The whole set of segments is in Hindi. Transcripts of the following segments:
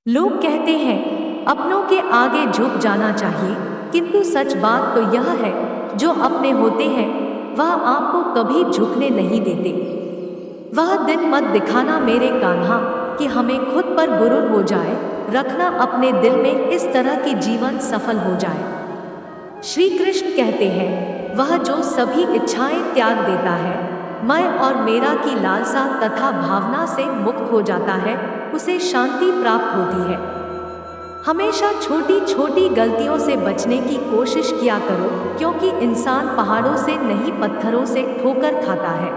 लोग कहते हैं अपनों के आगे झुक जाना चाहिए, किंतु सच बात तो यह है जो अपने होते हैं वह आपको कभी झुकने नहीं देते। वह दिन मत दिखाना मेरे कान्हा कि हमें खुद पर गुरूर हो जाए, रखना अपने दिल में इस तरह की जीवन सफल हो जाए। श्री कृष्ण कहते हैं वह जो सभी इच्छाएं त्याग देता है, मैं और मेरा की लालसा तथा भावना से मुक्त हो जाता है, उसे शांति प्राप्त होती है। हमेशा छोटी छोटी गलतियों से बचने की कोशिश किया करो, क्योंकि इंसान पहाड़ों से नहीं पत्थरों से ठोकर खाता है।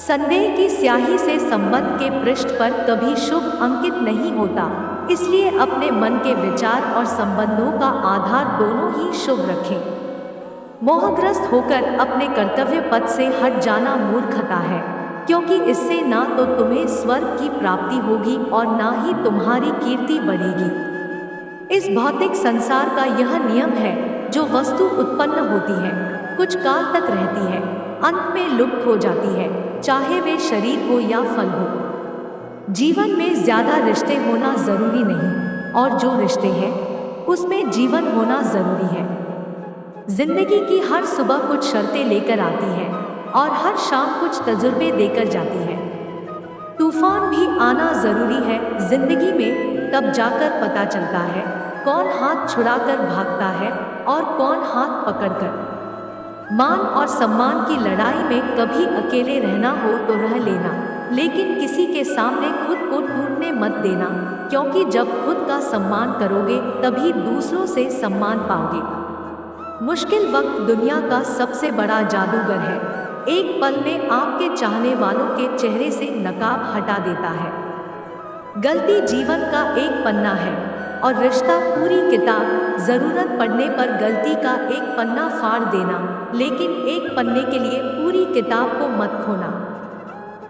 संदेह की स्याही से संबंध के पृष्ठ पर कभी शुभ अंकित नहीं होता, इसलिए अपने मन के विचार और संबंधों का आधार दोनों ही शुभ रखें। मोहग्रस्त होकर अपने कर्तव्य पथ से हट जाना मूर्खता है, क्योंकि इससे ना तो तुम्हें स्वर्ग की प्राप्ति होगी और ना ही तुम्हारी कीर्ति बढ़ेगी। इस भौतिक संसार का यह नियम है, जो वस्तु उत्पन्न होती है कुछ काल तक रहती है, अंत में लुप्त हो जाती है, चाहे वे शरीर हो या फल हो। जीवन में ज्यादा रिश्ते होना जरूरी नहीं, और जो रिश्ते हैं उसमें जीवन होना जरूरी है। जिंदगी की हर सुबह कुछ शर्तें लेकर आती है और हर शाम कुछ तजुर्बे देकर जाती है। तूफान भी आना जरूरी है जिंदगी में, तब जाकर पता चलता है कौन हाथ छुड़ाकर भागता है और कौन हाथ पकड़कर। मान और सम्मान की लड़ाई में कभी अकेले रहना हो तो रह लेना, लेकिन किसी के सामने खुद को टूटने मत देना, क्योंकि जब खुद का सम्मान करोगे तभी दूसरों से सम्मान पाओगे। मुश्किल वक्त दुनिया का सबसे बड़ा जादूगर है, एक पल में आपके चाहने वालों के चेहरे से नकाब हटा देता है। गलती जीवन का एक पन्ना है और रिश्ता पूरी किताब। जरूरत पड़ने पर गलती का एक पन्ना फाड़ देना, लेकिन एक पन्ने के लिए पूरी किताब को मत खोना।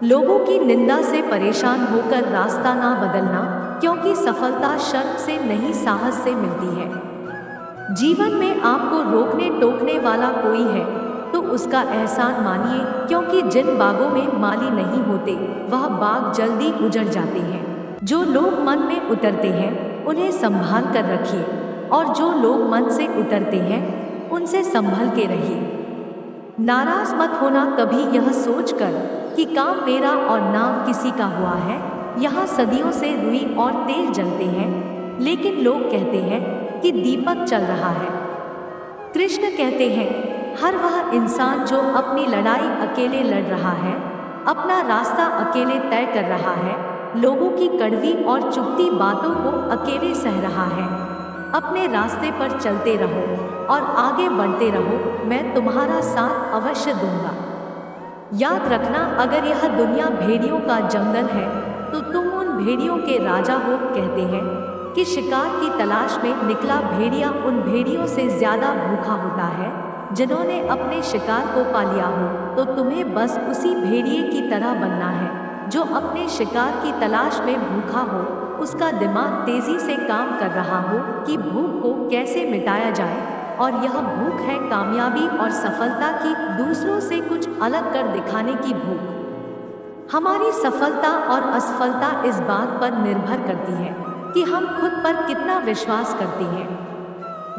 लोगों की निंदा से परेशान होकर रास्ता ना बदलना, क्योंकि सफलता शर्त से नहीं साहस से मिलती है। जीवन में आपको रोकने टोकने वाला कोई है तो उसका एहसान मानिए, क्योंकि जिन बागों में माली नहीं होते वह बाग जल्दी उजड़ जाते हैं। जो लोग मन में उतरते हैं उन्हें संभाल कर रखिए, और जो लोग मन से उतरते हैं उनसे संभल के रहिए। नाराज मत होना कभी यह सोचकर कि काम मेरा और नाम किसी का हुआ है। यहाँ सदियों से रुई और तेल जलते हैं, लेकिन लोग कहते हैं कि दीपक चल रहा है। कृष्ण कहते हैं हर वह इंसान जो अपनी लड़ाई अकेले लड़ रहा है, अपना रास्ता अकेले तय कर रहा है, लोगों की कड़वी और चुभती बातों को अकेले सह रहा है, अपने रास्ते पर चलते रहो और आगे बढ़ते रहो, मैं तुम्हारा साथ अवश्य दूंगा। याद रखना, अगर यह दुनिया भेड़ियों का जंगल है तो तुम उन भेड़ियों के राजा हो। कहते हैं कि शिकार की तलाश में निकला भेड़िया उन भेड़ियों से ज्यादा भूखा होता है जिन्होंने अपने शिकार को पा लिया हो। तो तुम्हें बस उसी भेड़िए की तरह बनना है जो अपने शिकार की तलाश में भूखा हो, उसका दिमाग तेजी से काम कर रहा हो कि भूख को कैसे मिटाया जाए, और यह भूख है कामयाबी और सफलता की, दूसरों से कुछ अलग कर दिखाने की भूख। हमारी सफलता और असफलता इस बात पर निर्भर करती है कि हम खुद पर कितना विश्वास करते हैं।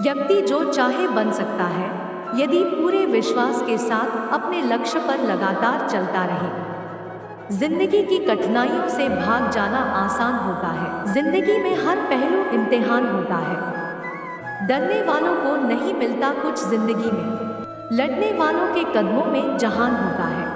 व्यक्ति जो चाहे बन सकता है यदि पूरे विश्वास के साथ अपने लक्ष्य पर लगातार चलता रहे। जिंदगी की कठिनाइयों से भाग जाना आसान होता है। जिंदगी में हर पहलू इम्तिहान होता है। डरने वालों को नहीं मिलता कुछ जिंदगी में, लड़ने वालों के कदमों में जहान होता है।